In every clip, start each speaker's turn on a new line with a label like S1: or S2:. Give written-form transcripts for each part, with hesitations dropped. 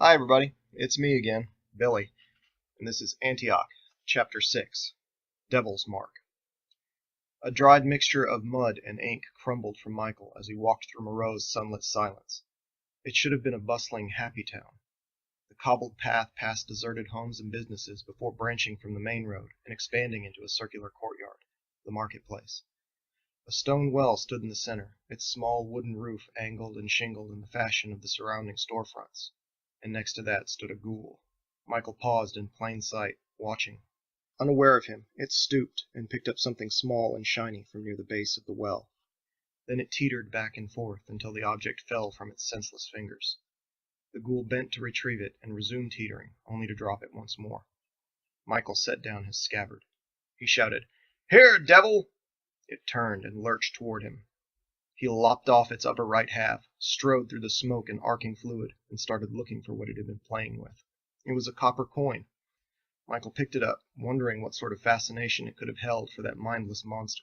S1: Hi everybody, it's me again, Billy, and this is Antioch, Chapter 6, Devil's Mark. A dried mixture of mud and ink crumbled from Michael as he walked through Moreau's sunlit silence. It should have been a bustling, happy town. The cobbled path passed deserted homes and businesses before branching from the main road and expanding into a circular courtyard, the marketplace. A stone well stood in the center, its small wooden roof angled and shingled in the fashion of the surrounding storefronts. And next to that stood a ghoul. Michael paused in plain sight, watching. Unaware of him, it stooped and picked up something small and shiny from near the base of the well. Then it teetered back and forth until the object fell from its senseless fingers. The ghoul bent to retrieve it and resumed teetering, only to drop it once more. Michael set down his scabbard. He shouted, "Here, devil!" It turned and lurched toward him. He lopped off its upper right half, strode through the smoke and arcing fluid, and started looking for what it had been playing with. It was a copper coin. Michael picked it up, wondering what sort of fascination it could have held for that mindless monster.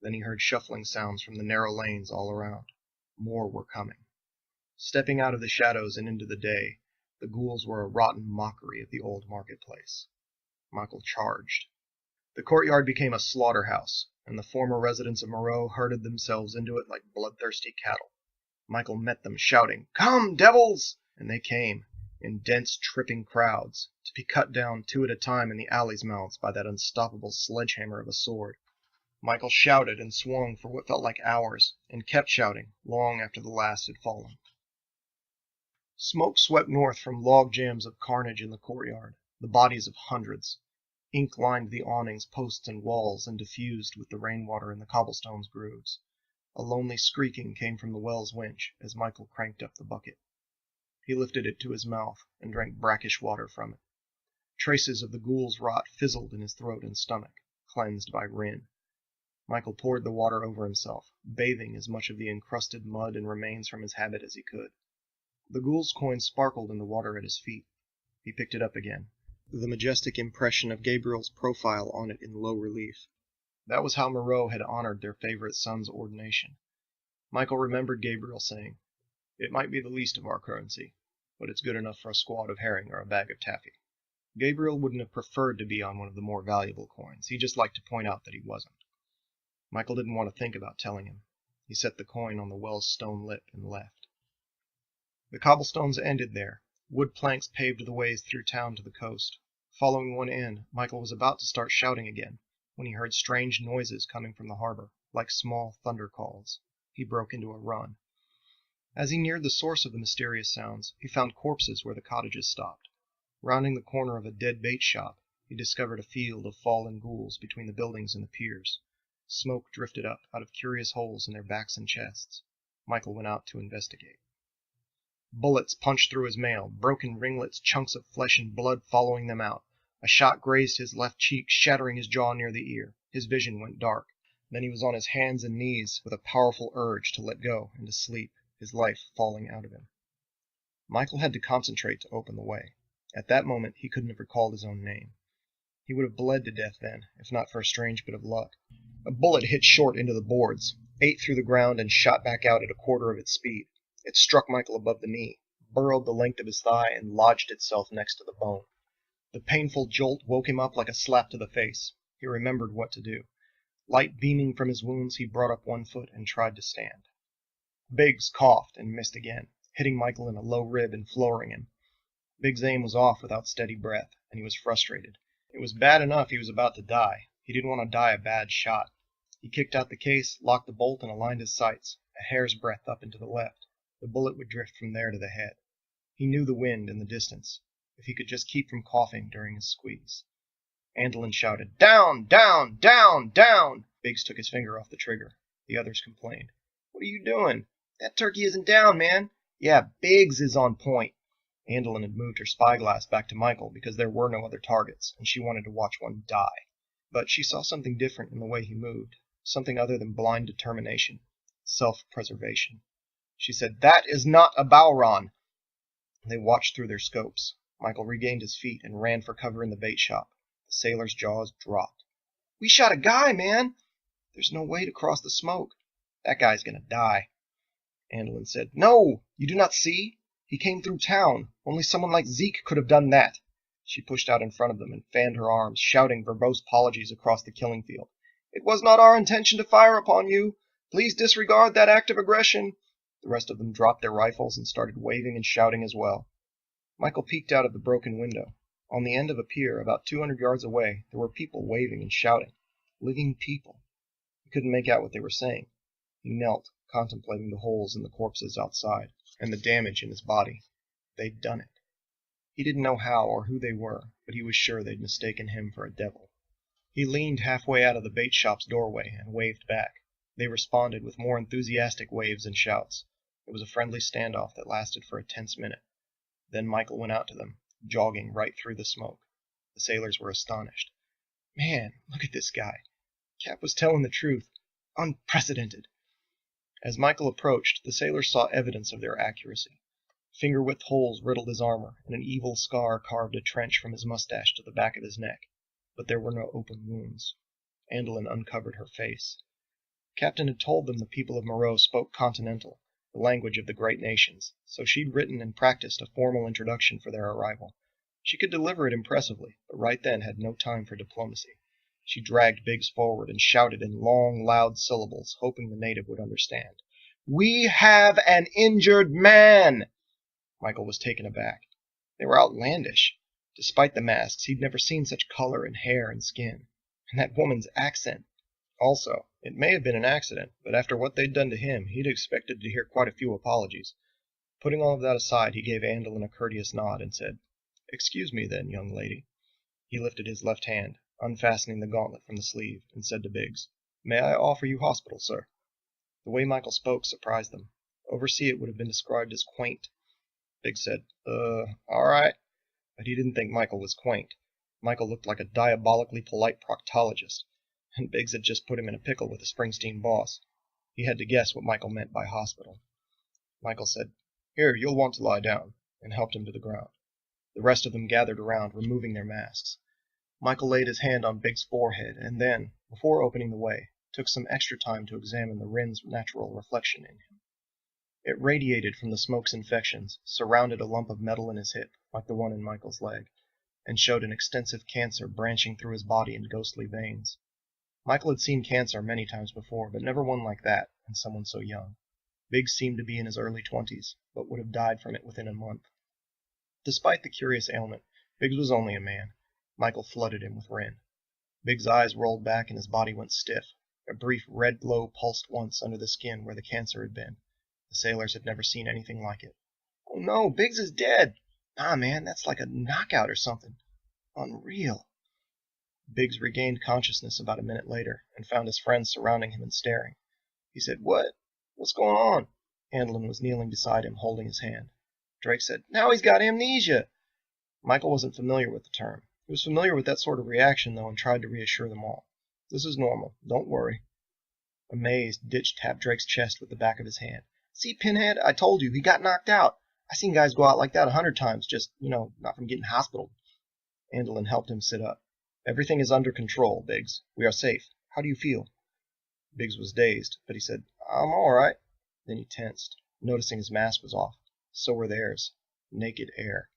S1: Then he heard shuffling sounds from the narrow lanes all around. More were coming. Stepping out of the shadows and into the day, the ghouls were a rotten mockery of the old marketplace. Michael charged. The courtyard became a slaughterhouse, and the former residents of Moreau herded themselves into it like bloodthirsty cattle. Michael met them, shouting, "Come, devils!" And they came, in dense, tripping crowds, to be cut down 2 at a time in the alley's mouths by that unstoppable sledgehammer of a sword. Michael shouted and swung for what felt like hours, and kept shouting long after the last had fallen. Smoke swept north from log jams of carnage in the courtyard, the bodies of hundreds. Ink lined the awnings, posts, and walls, and diffused with the rainwater in the cobblestone's grooves. A lonely screeking came from the well's winch as Michael cranked up the bucket. He lifted it to his mouth and drank brackish water from it. Traces of the ghoul's rot fizzled in his throat and stomach, cleansed by Rynn. Michael poured the water over himself, bathing as much of the encrusted mud and remains from his habit as he could. The ghoul's coin sparkled in the water at his feet. He picked it up again, the majestic impression of Gabriel's profile on it in low relief. That was how Moreau had honored their favorite son's ordination. Michael remembered Gabriel saying, "It might be the least of our currency, but it's good enough for a squad of herring or a bag of taffy." Gabriel wouldn't have preferred to be on one of the more valuable coins. He just liked to point out that he wasn't. Michael didn't want to think about telling him. He set the coin on the well's stone lip and left. The cobblestones ended there. Wood planks paved the ways through town to the coast. Following one end, Michael was about to start shouting again, when he heard strange noises coming from the harbor, like small thunder calls. He broke into a run. As he neared the source of the mysterious sounds, he found corpses where the cottages stopped. Rounding the corner of a dead bait shop, he discovered a field of fallen ghouls between the buildings and the piers. Smoke drifted up out of curious holes in their backs and chests. Michael went out to investigate. Bullets punched through his mail, broken ringlets, chunks of flesh and blood following them out. A shot grazed his left cheek, shattering his jaw near the ear. His vision went dark. Then he was on his hands and knees with a powerful urge to let go and to sleep, his life falling out of him. Michael had to concentrate to open the way. At that moment, he couldn't have recalled his own name. He would have bled to death then, if not for a strange bit of luck. A bullet hit short into the boards, ate through the ground, and shot back out at a quarter of its speed. It struck Michael above the knee, burrowed the length of his thigh, and lodged itself next to the bone. The painful jolt woke him up like a slap to the face. He remembered what to do. Light beaming from his wounds, he brought up one foot and tried to stand. Biggs coughed and missed again, hitting Michael in a low rib and flooring him. Biggs' aim was off without steady breath, and he was frustrated. It was bad enough he was about to die. He didn't want to die a bad shot. He kicked out the case, locked the bolt, and aligned his sights, a hair's breadth up and to the left. The bullet would drift from there to the head. He knew the wind in the distance, if he could just keep from coughing during his squeeze. Andelin shouted, "Down! Down! Down! Down!" Biggs took his finger off the trigger. The others complained. "What are you doing? That turkey isn't down, man." "Yeah, Biggs is on point." Andelin had moved her spyglass back to Michael because there were no other targets, and she wanted to watch one die. But she saw something different in the way he moved, something other than blind determination, self-preservation. She said, "That is not a bowron." They watched through their scopes. Michael regained his feet and ran for cover in the bait shop. The sailor's jaws dropped. "We shot a guy, man!" "There's no way to cross the smoke." "That guy's gonna die." Andelin said, "No! You do not see? He came through town. Only someone like Zeke could have done that. She pushed out in front of them and fanned her arms, shouting verbose apologies across the killing field. It was not our intention to fire upon you. Please disregard that act of aggression. The rest of them dropped their rifles and started waving and shouting as well. Michael peeked out of the broken window. On the end of a pier, about 200 yards away, there were people waving and shouting. Living people. He couldn't make out what they were saying. He knelt, contemplating the holes in the corpses outside, and the damage in his body. They'd done it. He didn't know how or who they were, but he was sure they'd mistaken him for a devil. He leaned halfway out of the bait shop's doorway and waved back. They responded with more enthusiastic waves and shouts. It was a friendly standoff that lasted for a tense minute. Then Michael went out to them, jogging right through the smoke. The sailors were astonished. Man, look at this guy. Cap was telling the truth. Unprecedented. As Michael approached, the sailors saw evidence of their accuracy. Finger-width holes riddled his armor, and an evil scar carved a trench from his mustache to the back of his neck. But there were no open wounds. Andolin uncovered her face. Captain had told them the people of Moreau spoke Continental, the language of the great nations, so she'd written and practiced a formal introduction for their arrival. She could deliver it impressively, but right then had no time for diplomacy. She dragged Biggs forward and shouted in long, loud syllables, hoping the native would understand. "We have an injured man!" Michael was taken aback. They were outlandish. Despite the masks, he'd never seen such color and hair and skin. And that woman's accent. Also, it may have been an accident, but after what they'd done to him, he'd expected to hear quite a few apologies. Putting all of that aside, he gave Andolin a courteous nod and said, "Excuse me, then, young lady." He lifted his left hand, unfastening the gauntlet from the sleeve, and said to Biggs, "May I offer you hospital, sir?" The way Michael spoke surprised them. Overseas it would have been described as quaint. Biggs said, all right. But he didn't think Michael was quaint. Michael looked like a diabolically polite proctologist, and Biggs had just put him in a pickle with the Springsteen boss. He had to guess what Michael meant by hospital. Michael said, "Here, you'll want to lie down," and helped him to the ground. The rest of them gathered around, removing their masks. Michael laid his hand on Biggs' forehead, and then, before opening the way, took some extra time to examine the Wren's natural reflection in him. It radiated from the smoke's infections, surrounded a lump of metal in his hip, like the one in Michael's leg, and showed an extensive cancer branching through his body in ghostly veins. Michael had seen cancer many times before, but never one like that, in someone so young. Biggs seemed to be in his early 20s, but would have died from it within a month. Despite the curious ailment, Biggs was only a man. Michael flooded him with Wren. Biggs' eyes rolled back and his body went stiff. A brief red glow pulsed once under the skin where the cancer had been. The sailors had never seen anything like it. "Oh no, Biggs is dead!" "Nah, man, that's like a knockout or something." "Unreal." Biggs regained consciousness about a minute later, and found his friends surrounding him and staring. He said, What's going on?" Andolin was kneeling beside him, holding his hand. Drake said, "Now he's got amnesia." Michael wasn't familiar with the term. He was familiar with that sort of reaction, though, and tried to reassure them all. "This is normal. Don't worry." Amazed, Ditch tapped Drake's chest with the back of his hand. "See, Pinhead, I told you, he got knocked out. I seen guys go out like that 100 times, just, not from getting hospitaled." Andolin helped him sit up. "Everything is under control, Biggs. We are safe. How do you feel?" Biggs was dazed, but he said, "I'm all right." Then he tensed, noticing his mask was off. So were theirs. Naked air.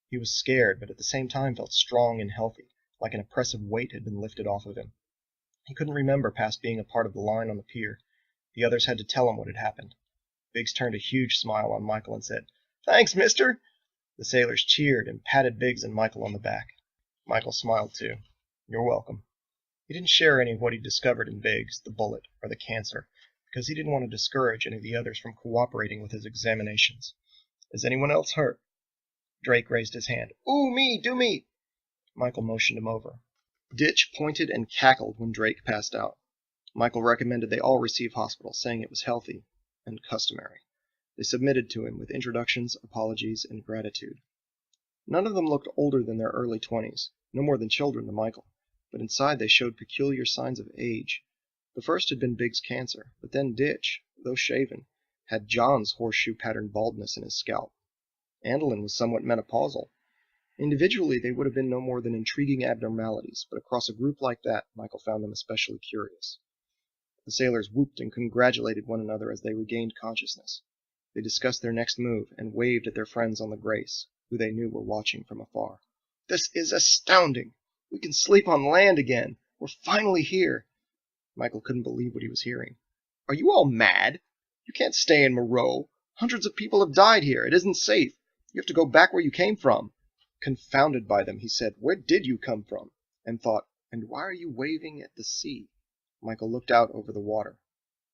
S1: He was scared, but at the same time felt strong and healthy, like an oppressive weight had been lifted off of him. He couldn't remember past being a part of the line on the pier. The others had to tell him what had happened. Biggs turned a huge smile on Michael and said, "Thanks, mister." The sailors cheered and patted Biggs and Michael on the back. Michael smiled too. "You're welcome." He didn't share any of what he'd discovered in Biggs, the bullet, or the cancer, because he didn't want to discourage any of the others from cooperating with his examinations. "Is anyone else hurt?" Drake raised his hand. "Ooh, me, do me." Michael motioned him over. Ditch pointed and cackled when Drake passed out. Michael recommended they all receive hospital, saying it was healthy and customary. They submitted to him with introductions, apologies, and gratitude. None of them looked older than their early 20s, no more than children to Michael, but inside they showed peculiar signs of age. The first had been Biggs' cancer, but then Ditch, though shaven, had John's horseshoe-patterned baldness in his scalp. Andolin was somewhat menopausal. Individually, they would have been no more than intriguing abnormalities, but across a group like that, Michael found them especially curious. The sailors whooped and congratulated one another as they regained consciousness. They discussed their next move and waved at their friends on the Grace, who they knew were watching from afar. "This is astounding! We can sleep on land again! We're finally here!" Michael couldn't believe what he was hearing. "Are you all mad? You can't stay in Moreau. Hundreds of people have died here. It isn't safe. You have to go back where you came from." Confounded by them, he said, "Where did you come from?" And thought, "And why are you waving at the sea?" Michael looked out over the water.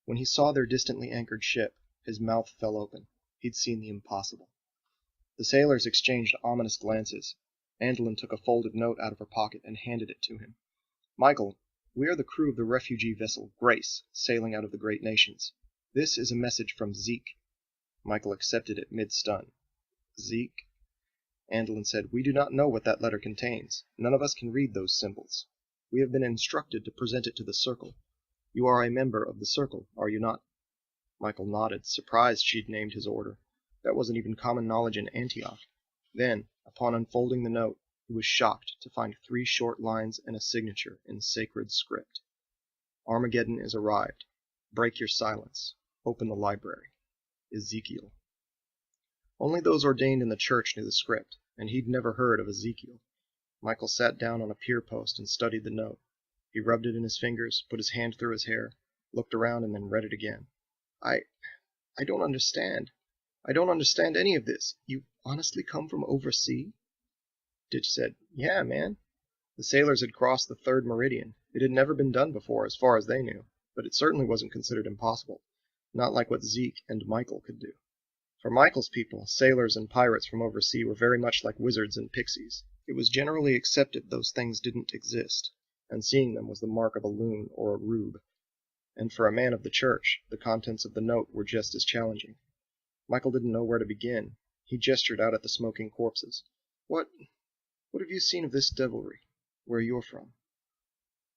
S1: When he saw their distantly anchored ship, his mouth fell open. He'd seen the impossible. The sailors exchanged ominous glances. Andelin took a folded note out of her pocket and handed it to him. "Michael, we are the crew of the refugee vessel Grace, sailing out of the Great Nations. This is a message from Zeke." Michael accepted it mid-stun. "Zeke?" Andelin said, "We do not know what that letter contains. None of us can read those symbols. We have been instructed to present it to the Circle. You are a member of the Circle, are you not?" Michael nodded, surprised she'd named his order. That wasn't even common knowledge in Antioch. Then, upon unfolding the note, he was shocked to find 3 short lines and a signature in sacred script. "Armageddon is arrived. Break your silence. Open the library. Ezekiel." Only those ordained in the church knew the script, and he'd never heard of Ezekiel. Michael sat down on a pier post and studied the note. He rubbed it in his fingers, put his hand through his hair, looked around, and then read it again. I don't understand. I don't understand any of this. You honestly come from overseas?" Ditch said, "Yeah, man." The sailors had crossed the 3rd meridian. It had never been done before, as far as they knew, but it certainly wasn't considered impossible. Not like what Zeke and Michael could do. For Michael's people, sailors and pirates from overseas were very much like wizards and pixies. It was generally accepted those things didn't exist, and seeing them was the mark of a loon or a rube. And for a man of the church, the contents of the note were just as challenging. Michael didn't know where to begin. He gestured out at the smoking corpses. What have you seen of this devilry, where you're from?"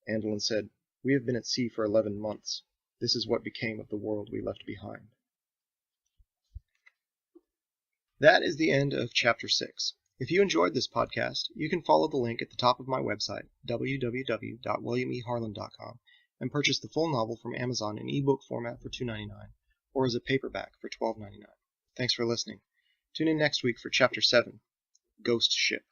S1: Andelin said, "We have been at sea for 11 months. This is what became of the world we left behind." That is the end of Chapter 6. If you enjoyed this podcast, you can follow the link at the top of my website, www.williameharlan.com, and purchase the full novel from Amazon in ebook format for $2.99, or as a paperback for $12.99. Thanks for listening. Tune in next week for Chapter 7, Ghost Ship.